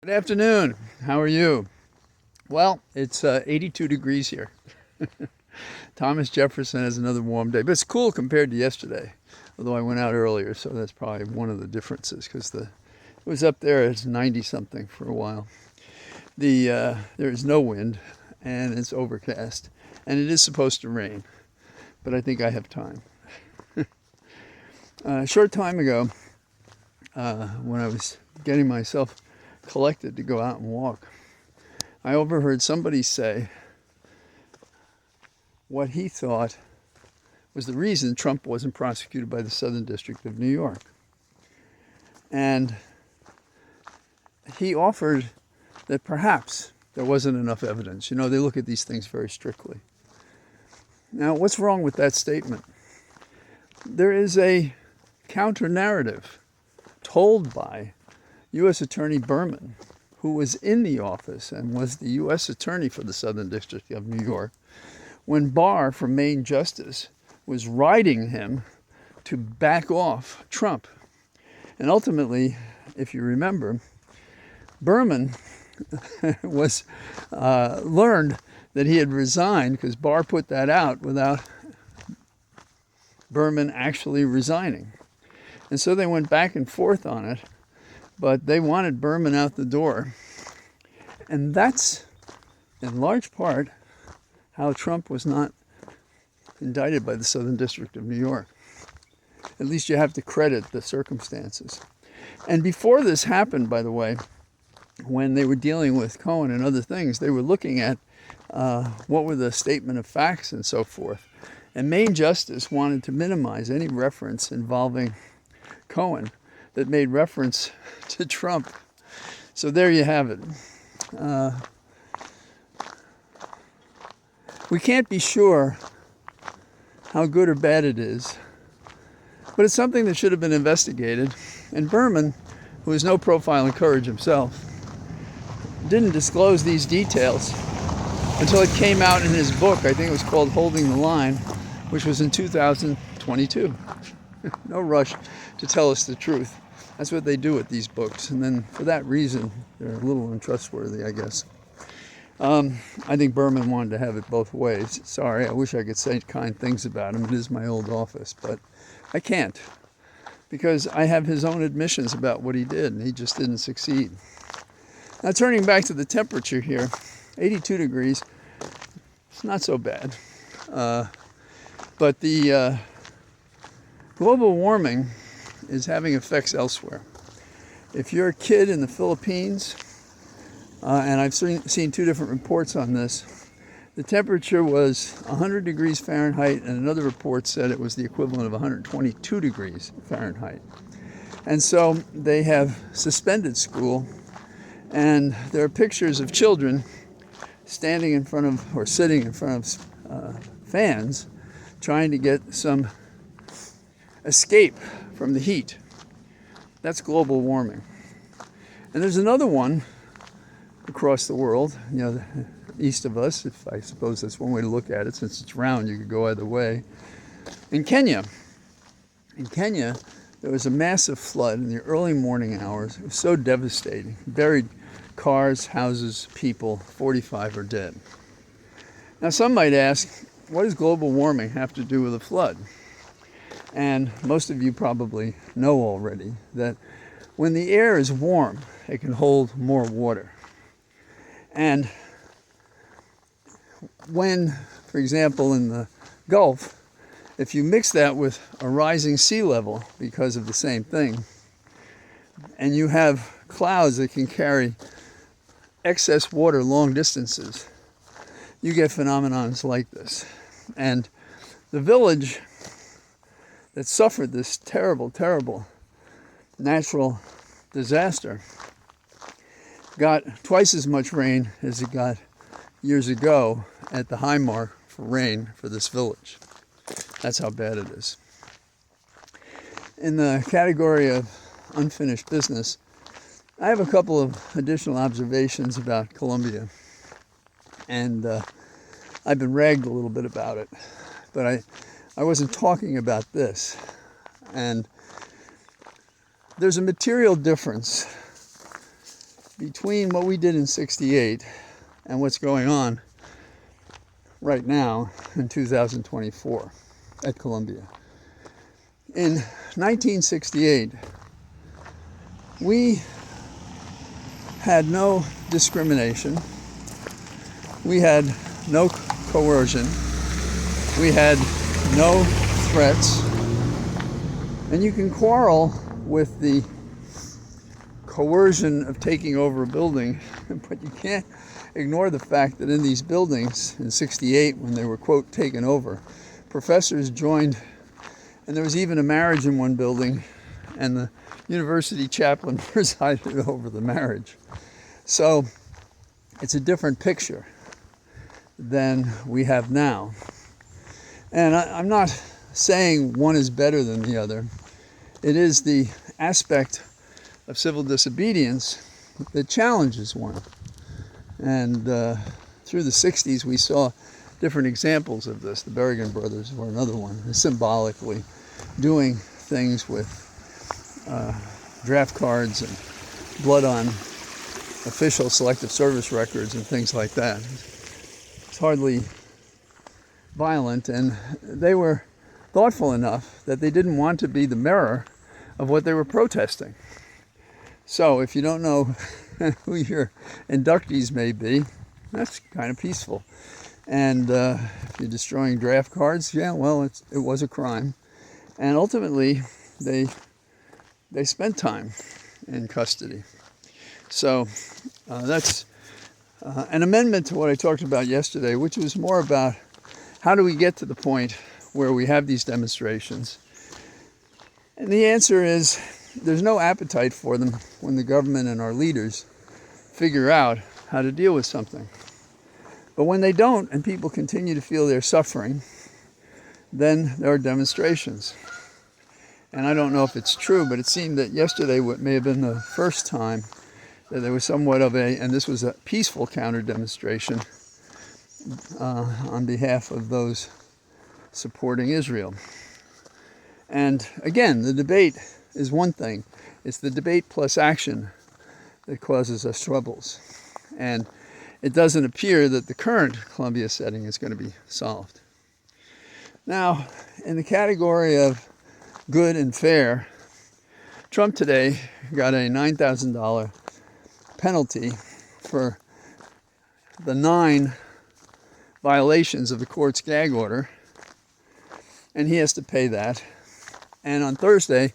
Good afternoon. How are you? Well, it's 82 degrees here. Thomas Jefferson has another warm day, but it's cool compared to yesterday. Although I went out earlier, so that's probably one of the differences because it was up there at 90 something for a while. There is no wind, and it's overcast, and it is supposed to rain, but I think I have time. A short time ago, when I was getting myself collected to go out and walk, I overheard somebody say what he thought was the reason Trump wasn't prosecuted by the Southern District of New York. And he offered that perhaps there wasn't enough evidence. You know, they look at these things very strictly. Now, what's wrong with that statement? There is a counter-narrative told by U.S. Attorney Berman, who was in the office and was the U.S. Attorney for the Southern District of New York, when Barr from Maine Justice was writing him to back off Trump. And ultimately, if you remember, Berman was learned that he had resigned because Barr put that out without Berman actually resigning. And so they went back and forth on it, but they wanted Berman out the door. And that's, in large part, how Trump was not indicted by the Southern District of New York. At least you have to credit the circumstances. And before this happened, by the way, when they were dealing with Cohen and other things, they were looking at what were the statement of facts and so forth. And Maine Justice wanted to minimize any reference involving Cohen that made reference to Trump. So there you have it. We can't be sure how good or bad it is, but it's something that should have been investigated. And Berman, who has no profile in courage himself, didn't disclose these details until it came out in his book. I think it was called Holding the Line, which was in 2022. No rush to tell us the truth. That's what they do with these books. And then for that reason, they're a little untrustworthy, I guess. I think Berman wanted to have it both ways. Sorry, I wish I could say kind things about him. It is my old office, but I can't because I have his own admissions about what he did, and he just didn't succeed. Now, turning back to the temperature here, 82 degrees, it's not so bad. But the global warming is having effects elsewhere. If you're a kid in the Philippines, and I've seen two different reports on this, the temperature was 100 degrees Fahrenheit, and another report said it was the equivalent of 122 degrees Fahrenheit. And so they have suspended school, and there are pictures of children standing in front of, or sitting in front of fans, trying to get some escape from the heat. That's global warming. And there's another one across the world, you know, east of us, if I suppose that's one way to look at it. Since it's round, you could go either way. In Kenya, there was a massive flood in the early morning hours. It was so devastating. Buried cars, houses, people. 45 are dead. Now, some might ask, what does global warming have to do with a flood? And most of you probably know already that when the air is warm, it can hold more water. And when, for example, in the Gulf, if you mix that with a rising sea level because of the same thing, and you have clouds that can carry excess water long distances, you get phenomenons like this. And the village that suffered this terrible, terrible natural disaster got twice as much rain as it got years ago at the high mark for rain for this village. That's how bad it is. In the category of unfinished business, I have a couple of additional observations about Colombia. And I've been ragged a little bit about it. But I wasn't talking about this. And there's a material difference between what we did in '68 and what's going on right now in 2024 at Columbia. In 1968, we had no discrimination, we had no coercion, we had no threats, and you can quarrel with the coercion of taking over a building, but you can't ignore the fact that in these buildings in '68, when they were, quote, taken over, professors joined, and there was even a marriage in one building, and the university chaplain presided over the marriage. So it's a different picture than we have now. And I'm not saying one is better than the other. It is the aspect of civil disobedience that challenges one. And through the '60s, we saw different examples of this. The Berrigan brothers were another one, symbolically doing things with draft cards and blood on official selective service records and things like that. It's hardly violent, and they were thoughtful enough that they didn't want to be the mirror of what they were protesting. So if you don't know who your inductees may be, that's kind of peaceful. And if you're destroying draft cards, yeah, well, it was a crime. And ultimately, they spent time in custody. So that's an amendment to what I talked about yesterday, which was more about how do we get to the point where we have these demonstrations. And the answer is there's no appetite for them when the government and our leaders figure out how to deal with something. But when they don't and people continue to feel they're suffering, then there are demonstrations. And I don't know if it's true, but it seemed that yesterday what may have been the first time that there was somewhat of and this was a peaceful counter-demonstration on behalf of those supporting Israel. And again, the debate is one thing. It's the debate plus action that causes us troubles. And it doesn't appear that the current Columbia setting is going to be solved. Now, in the category of good and fair, Trump today got a $9,000 penalty for the 9 violations of the court's gag order, and he has to pay that. And on Thursday,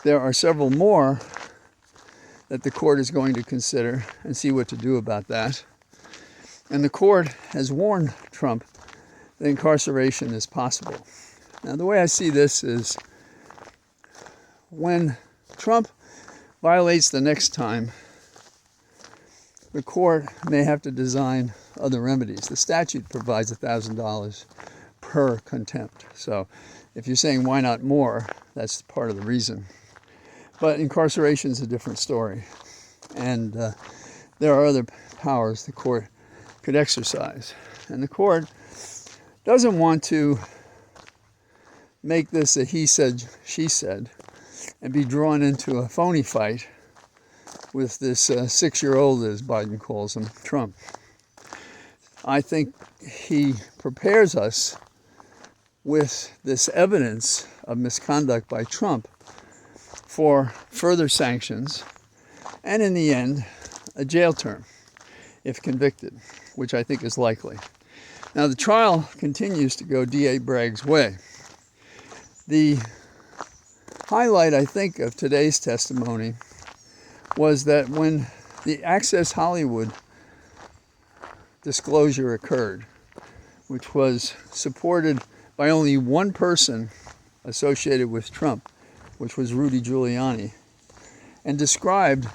there are several more that the court is going to consider and see what to do about that. And the court has warned Trump that incarceration is possible. Now, the way I see this is when Trump violates the next time, the court may have to design other remedies. The statute provides $1,000 per contempt. So if you're saying why not more, that's part of the reason. But incarceration is a different story. And there are other powers the court could exercise. And the court doesn't want to make this a he said, she said, and be drawn into a phony fight with this 6-year-old, as Biden calls him, Trump. I think he prepares us with this evidence of misconduct by Trump for further sanctions and, in the end, a jail term if convicted, which I think is likely. Now, the trial continues to go D.A. Bragg's way. The highlight, I think, of today's testimony was that when the Access Hollywood disclosure occurred, which was supported by only one person associated with Trump, which was Rudy Giuliani, and described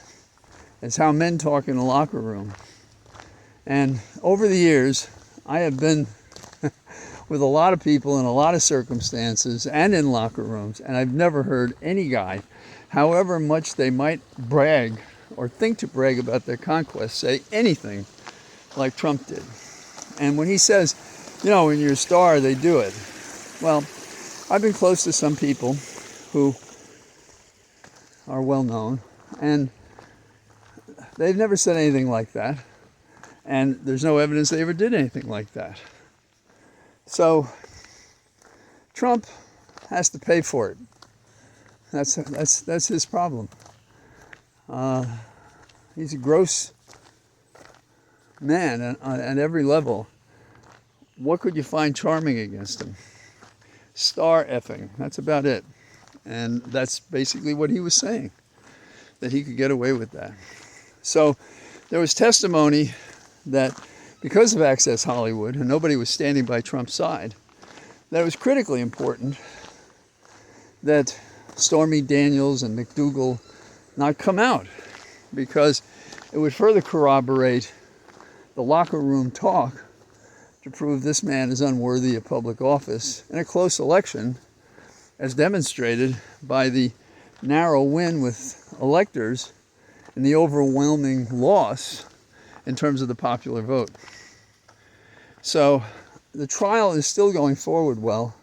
as how men talk in a locker room. And over the years, I have been with a lot of people in a lot of circumstances and in locker rooms, and I've never heard any guy, however much they might brag or think to brag about their conquest, say anything like Trump did. And when he says, you know, when you're a star, they do it. Well, I've been close to some people who are well known, and They've never said anything like that. And there's no evidence they ever did anything like that. So Trump has to pay for it. That's his problem. He's a gross man at every level. What could you find charming against him? Star effing. That's about it. And that's basically what he was saying, that he could get away with that. So there was testimony that because of Access Hollywood, and nobody was standing by Trump's side, that it was critically important that Stormy Daniels and McDougal not come out, because it would further corroborate the locker room talk to prove this man is unworthy of public office in a close election, as demonstrated by the narrow win with electors and the overwhelming loss in terms of the popular vote. So the trial is still going forward well,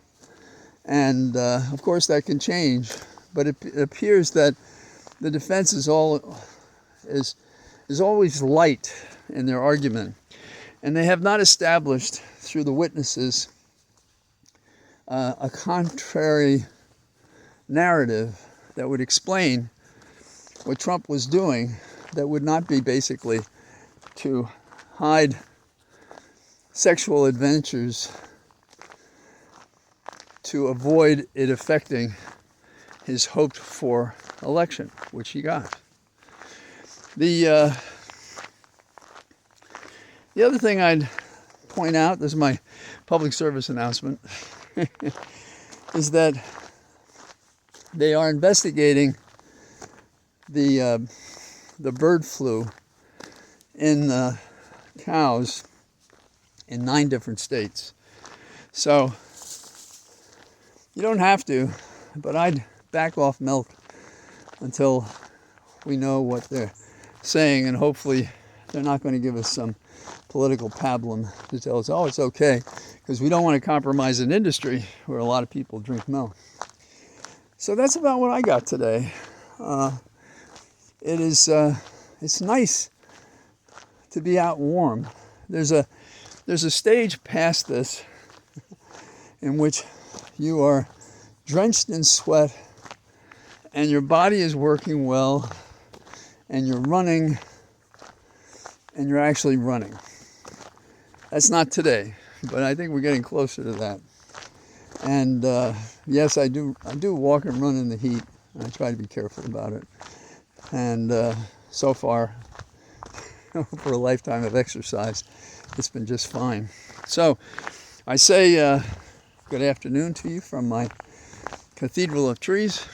and of course that can change, but it appears that the defense is always light in their argument, and they have not established through the witnesses a contrary narrative that would explain what Trump was doing, that would not be basically to hide sexual adventures to avoid it affecting his hoped for election, which he got. The other thing I'd point out, this is my public service announcement, is that they are investigating the bird flu in cows in 9 different states. So you don't have to, but I'd back off milk until we know what they're saying, and hopefully they're not going to give us some political pablum to tell us, oh, it's okay, because we don't want to compromise an industry where a lot of people drink milk. So that's about what I got today. It's nice to be out warm. There's a stage past this in which you are drenched in sweat and your body is working well and you're running and you're actually running. That's not today, but I think we're getting closer to that. And yes, I do walk and run in the heat. I try to be careful about it. And so far, for a lifetime of exercise, it's been just fine. So I say good afternoon to you from my cathedral of trees,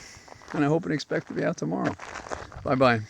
and I hope and expect to be out tomorrow. Bye-bye.